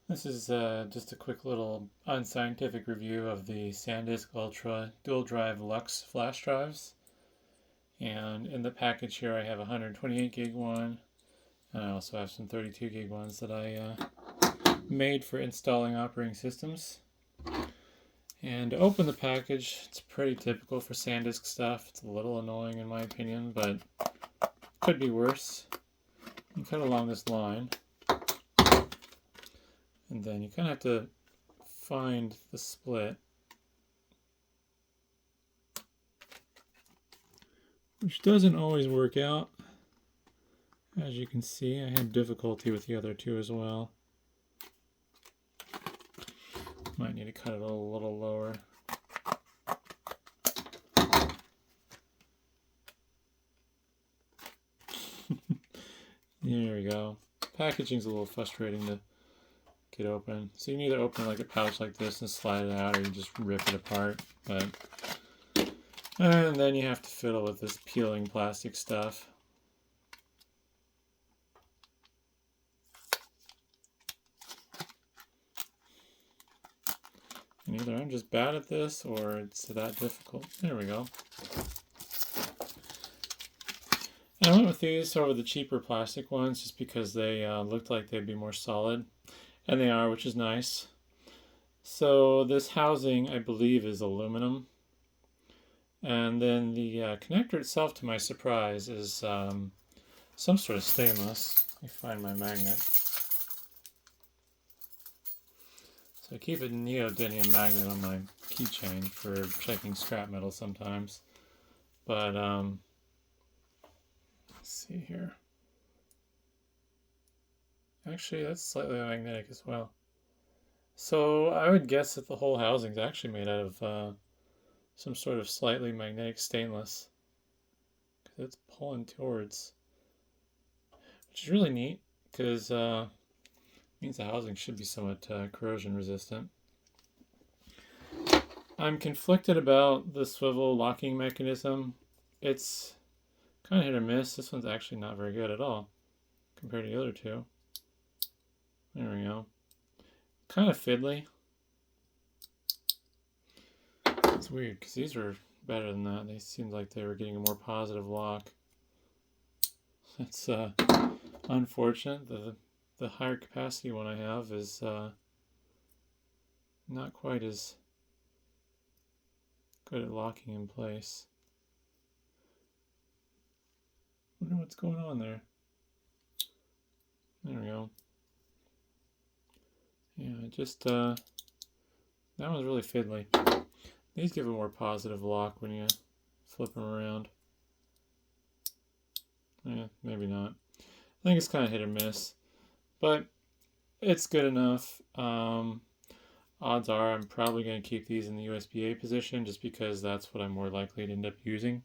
This is just a quick little unscientific review of the SanDisk Ultra dual drive Luxe flash drives. And in the package here I have a 128 gig one, and I also have some 32 gig ones that I made for installing operating systems. And to open the package, it's pretty typical for SanDisk stuff. It's a little annoying in my opinion, but could be worse. You cut along this line, and then you kind of have to find the split, which doesn't always work out. As you can see, I had difficulty with the other two as well. Might need to cut it a little lower. There we go. Packaging's a little frustrating to get open. So you can either open like a pouch like this and slide it out, or you just rip it apart. And then you have to fiddle with this peeling plastic stuff. And either I'm just bad at this or it's that difficult. There we go. And I went with these over the cheaper plastic ones just because they looked like they'd be more solid. And they are, which is nice. So this housing, I believe, is aluminum. And then the connector itself, to my surprise, is some sort of stainless. Let me find my magnet. So I keep a neodymium magnet on my keychain for checking scrap metal sometimes. But let's see here. Actually, that's slightly magnetic as well. So I would guess that the whole housing is actually made out of some sort of slightly magnetic stainless, because it's pulling towards, which is really neat because means the housing should be somewhat corrosion resistant. I'm conflicted about the swivel locking mechanism. It's kind of hit or miss. This one's actually not very good at all compared to the other two. There we go. Kind of fiddly. It's weird because these were better than that. They seemed like they were getting a more positive lock. It's unfortunate. The higher capacity one I have is not quite as good at locking in place. Wonder what's going on there. There we go. Yeah, just that one's really fiddly. These give a more positive lock when you flip them around. Yeah, maybe not. I think it's kind of hit or miss, but it's good enough. Odds are I'm probably going to keep these in the USB A position just because that's what I'm more likely to end up using.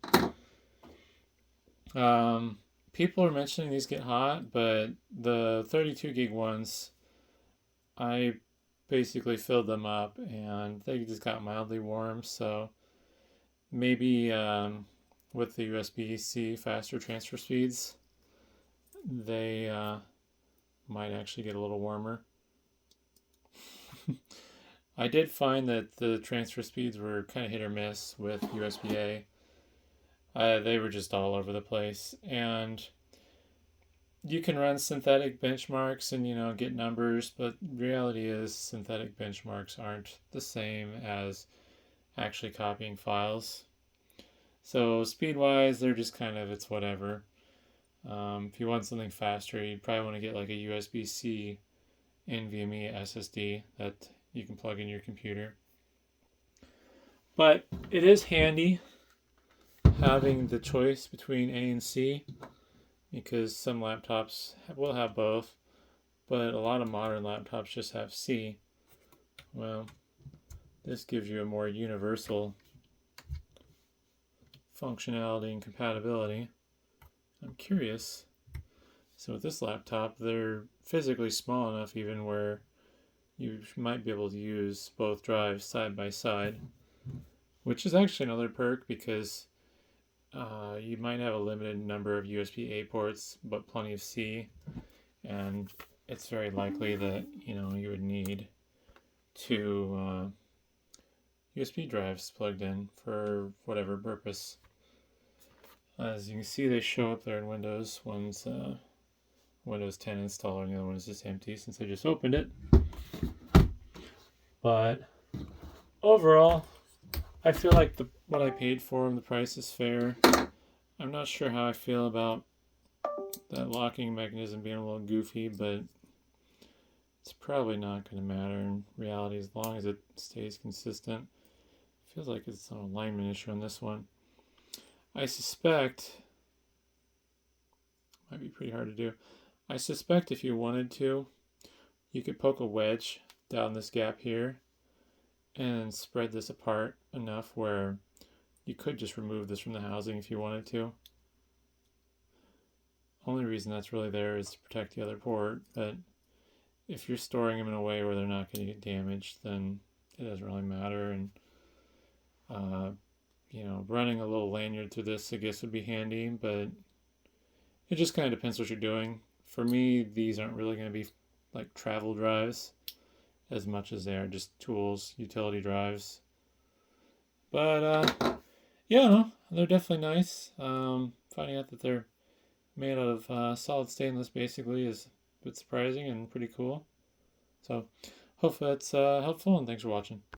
People are mentioning these get hot, but the 32 gig ones, I basically filled them up and they just got mildly warm, so maybe with the USB C faster transfer speeds, they might actually get a little warmer. I did find that the transfer speeds were kind of hit or miss with USB A. They were just all over the place, and you can run synthetic benchmarks and get numbers, but reality is synthetic benchmarks aren't the same as actually copying files. So speed-wise, they're just kind of, it's whatever. If you want something faster, you'd probably want to get like a USB C NVMe SSD that you can plug in your computer. But it is handy having the choice between A and C, because some laptops will have both, but a lot of modern laptops just have C. Well, this gives you a more universal functionality and compatibility. I'm curious. So with this laptop, they're physically small enough even where you might be able to use both drives side by side, which is actually another perk because you might have a limited number of USB A ports, but plenty of C, and it's very likely that you would need two USB drives plugged in for whatever purpose. As you can see, they show up there in Windows. One's Windows 10 installer, and the other one is just empty since I just opened it. But overall, I feel like what I paid for them, the price is fair. I'm not sure how I feel about that locking mechanism being a little goofy, but it's probably not going to matter in reality as long as it stays consistent. Feels like it's an alignment issue on this one. I suspect, might be pretty hard to do. I suspect if you wanted to, you could poke a wedge down this gap here and spread this apart enough where you could just remove this from the housing if you wanted to. Only reason that's really there is to protect the other port, but if you're storing them in a way where they're not going to get damaged, then it doesn't really matter. And running a little lanyard through this, I guess, would be handy, but it just kind of depends what you're doing. For me, these aren't really going to be like travel drives as much as they are just tools, utility drives. But yeah, they're definitely nice. Finding out that they're made out of solid stainless basically is a bit surprising and pretty cool. So hopefully that's helpful, and thanks for watching.